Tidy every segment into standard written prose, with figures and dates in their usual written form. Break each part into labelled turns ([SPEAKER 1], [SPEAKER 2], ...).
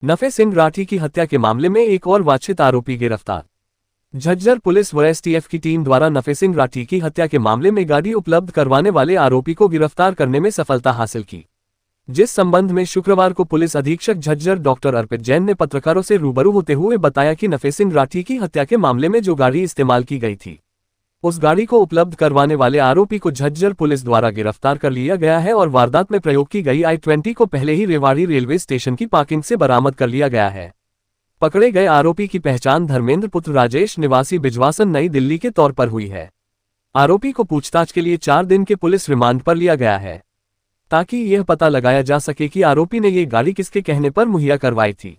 [SPEAKER 1] नफे सिंह राठी की हत्या के मामले में एक और वांछित आरोपी गिरफ्तार। झज्जर पुलिस व एसटीएफ की टीम द्वारा नफे सिंह राठी की हत्या के मामले में गाड़ी उपलब्ध करवाने वाले आरोपी को गिरफ्तार करने में सफलता हासिल की, जिस संबंध में शुक्रवार को पुलिस अधीक्षक झज्जर डॉक्टर अर्पित जैन ने पत्रकारों से रूबरू होते हुए बताया कि नफे सिंह राठी की हत्या के मामले में जो गाड़ी इस्तेमाल की गई थी, उस गाड़ी को उपलब्ध करवाने वाले आरोपी को झज्जर पुलिस द्वारा गिरफ्तार कर लिया गया है और वारदात में प्रयोग की गई i-20 को पहले ही रेवाड़ी रेलवे स्टेशन की पार्किंग से बरामद कर लिया गया है। पकड़े गए आरोपी की पहचान धर्मेंद्र पुत्र राजेश निवासी बिजवासन नई दिल्ली के तौर पर हुई है। आरोपी को पूछताछ के लिए 4 दिन के पुलिस रिमांड पर लिया गया है, ताकि यह पता लगाया जा सके कि आरोपी ने ये गाड़ी किसके कहने पर मुहैया करवाई थी।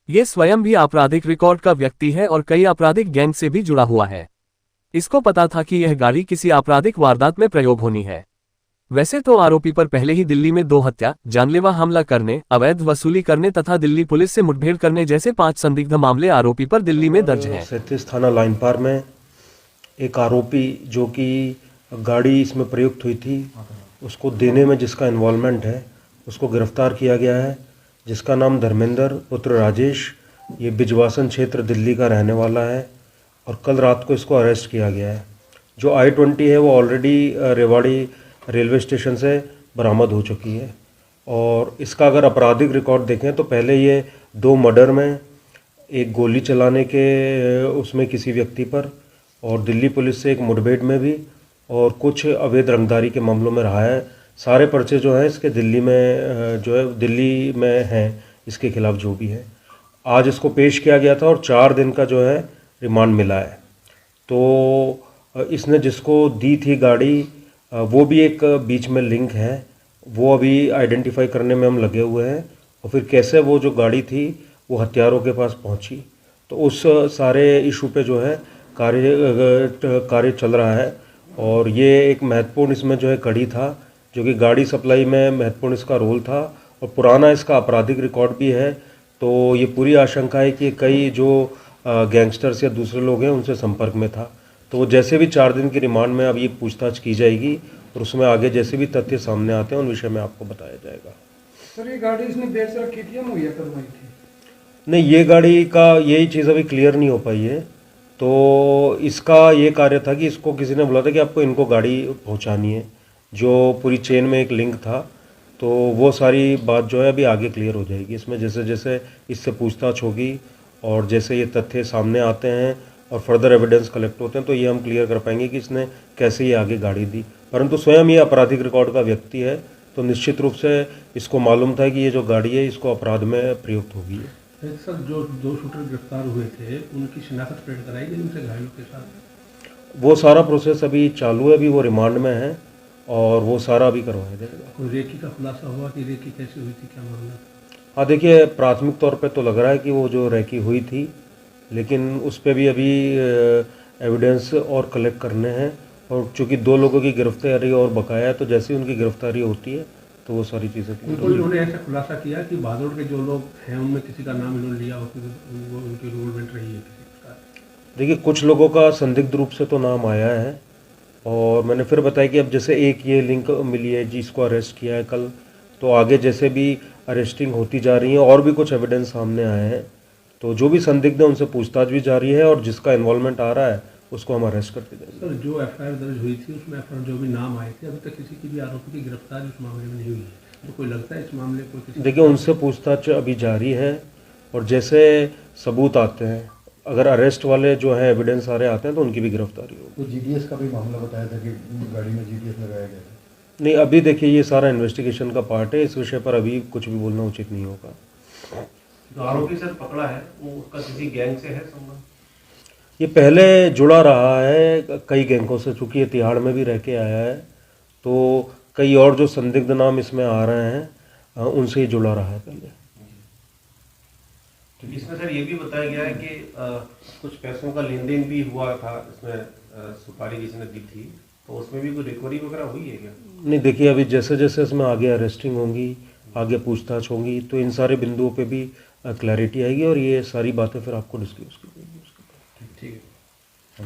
[SPEAKER 1] ये स्वयं भी आपराधिक रिकॉर्ड का व्यक्ति है और कई आपराधिक गैंग से भी जुड़ा हुआ है। इसको पता था कि यह गाड़ी किसी आपराधिक वारदात में प्रयोग होनी है। वैसे तो आरोपी पर पहले ही दिल्ली में 2 हत्या, जानलेवा हमला करने, अवैध वसूली करने तथा दिल्ली पुलिस से मुठभेड़ करने जैसे 5 संदिग्ध मामले आरोपी पर दिल्ली में दर्ज हैं।
[SPEAKER 2] 37 थाना लाइन पार में एक आरोपी जो कि गाड़ी इसमें प्रयुक्त हुई थी, उसको देने में जिसका इन्वॉल्वमेंट है, उसको गिरफ्तार किया गया है, जिसका नाम धर्मेंद्र पुत्र राजेश, ये बिजवासन क्षेत्र दिल्ली का रहने वाला है और कल रात को इसको अरेस्ट किया गया है। जो i-20 है वो ऑलरेडी रेवाड़ी रेलवे स्टेशन से बरामद हो चुकी है और इसका अगर आपराधिक रिकॉर्ड देखें तो पहले ये 2 मर्डर में, एक गोली चलाने के उसमें किसी व्यक्ति पर, और दिल्ली पुलिस से एक मुठभेड़ में भी, और कुछ अवैध रंगदारी के मामलों में रहा है। सारे पर्चे जो हैं इसके दिल्ली में दिल्ली में हैं इसके खिलाफ जो भी है। आज इसको पेश किया गया था और 4 दिन का जो है रिमांड मिला है। तो इसने जिसको दी थी गाड़ी, वो भी एक बीच में लिंक है, वो अभी आइडेंटिफाई करने में हम लगे हुए हैं और फिर कैसे वो जो गाड़ी थी वो हत्यारों के पास पहुंची, तो उस सारे इशू पे जो है कार्य चल रहा है। और ये एक महत्वपूर्ण इसमें जो है कड़ी था, जो कि गाड़ी सप्लाई में महत्वपूर्ण इसका रोल था और पुराना इसका आपराधिक रिकॉर्ड भी है। तो ये पूरी आशंका है कि कई जो गैंगस्टर्स या दूसरे लोग हैं उनसे संपर्क में था। तो वो जैसे भी 4 दिन की रिमांड में अब ये पूछताछ की जाएगी और उसमें आगे जैसे भी तथ्य सामने आते हैं उन विषय में आपको बताया जाएगा।
[SPEAKER 3] सर, ये गाड़ी इसने बेच रखी थी या मुहैया करवाई थी?
[SPEAKER 2] नहीं, ये गाड़ी का यही चीज़ अभी क्लियर नहीं हो पाई है। तो इसका ये कार्य था कि इसको किसी ने बोला था कि आपको इनको गाड़ी पहुंचानी है, जो पूरी चेन में एक लिंक था। तो वो सारी बात जो है अभी आगे क्लियर हो जाएगी। इसमें जैसे जैसे इससे पूछताछ होगी और जैसे ये तथ्य सामने आते हैं और फर्दर एविडेंस कलेक्ट होते हैं तो ये हम क्लियर कर पाएंगे कि इसने कैसे ये आगे गाड़ी दी। परंतु स्वयं ये आपराधिक रिकॉर्ड का व्यक्ति है तो निश्चित रूप से इसको मालूम था कि ये जो गाड़ी है इसको अपराध में प्रयुक्त होगी।
[SPEAKER 4] सर, जो 2 शूटर गिरफ्तार हुए थे उनकी शिनाख्त परेड कराई गई उनसे घायलों के साथ?
[SPEAKER 2] वो सारा प्रोसेस अभी चालू है, अभी वो रिमांड में है और वो सारा अभी करवाया जाएगा।
[SPEAKER 4] कोई रेकी का खुलासा हुआ कि रेकी कैसे हुई थी, क्या मामला?
[SPEAKER 2] हाँ, देखिए, प्राथमिक तौर पे तो लग रहा है कि वो जो रेकी हुई थी, लेकिन उस पर भी अभी एविडेंस और कलेक्ट करने हैं और चूंकि 2 लोगों की गिरफ्तारी और बकाया है तो जैसे ही उनकी गिरफ्तारी होती है तो वो सारी चीज़ें
[SPEAKER 4] उन्होंने ऐसा खुलासा किया कि बहादुर के जो लोग हैं उनमें किसी का नाम इन्होंने लिया हो, वो उनकी इन्वॉल्वमेंट रही है किसी का?
[SPEAKER 2] देखिए, कुछ लोगों का संदिग्ध रूप से तो नाम आया है और मैंने फिर बताया कि अब जैसे एक ये लिंक मिली है जिसको अरेस्ट किया है कल, तो आगे जैसे भी अरेस्टिंग होती जा रही है और भी कुछ एविडेंस सामने आए हैं तो जो भी संदिग्ध है उनसे पूछताछ भी जारी है और जिसका इन्वॉल्वमेंट आ रहा है उसको हम अरेस्ट करते जाएंगे।
[SPEAKER 4] सर, जो एफआईआर दर्ज हुई थी उसमें एफआईआर जो भी नाम आए थे, अभी तक किसी की भी आरोपी की गिरफ्तारी उस मामले में नहीं हुई है, तो कोई लगता है इस मामले को किसी?
[SPEAKER 2] देखिए, उनसे पूछताछ अभी जारी है और जैसे सबूत आते हैं, अगर अरेस्ट वाले जो है एविडेंस सारे आते हैं तो उनकी भी गिरफ्तारी होगी।
[SPEAKER 5] तो जीडीएस का भी मामला बताया था कि गाड़ी में जीडीएस लगाया गया था?
[SPEAKER 2] नहीं, अभी देखिए ये सारा इन्वेस्टिगेशन का पार्ट है, इस विषय पर अभी कुछ भी बोलना उचित नहीं होगा।
[SPEAKER 6] जो आरोपी सर पकड़ा है वो उसका किसी गैंग से है संबंध?
[SPEAKER 2] ये पहले जुड़ा रहा है कई गैंगों से, चूंकि ये तिहाड़ में भी रह के आया है तो कई और जो संदिग्ध नाम इसमें आ रहे हैं उनसे ही जुड़ा रहा है पहले।
[SPEAKER 6] तो इसमें सर ये भी बताया गया है कि कुछ पैसों का लेन देन भी हुआ था, इसमें सुपारी जिसने दी थी, तो उसमें भी कोई रिकवरी वगैरह हुई है क्या?
[SPEAKER 2] नहीं, देखिए, अभी जैसे जैसे इसमें आगे अरेस्टिंग होंगी, आगे पूछताछ होंगी तो इन सारे बिंदुओं पे भी क्लैरिटी आएगी और ये सारी बातें फिर आपको डिस्क्लोज की जाएगी।
[SPEAKER 6] ठीक है।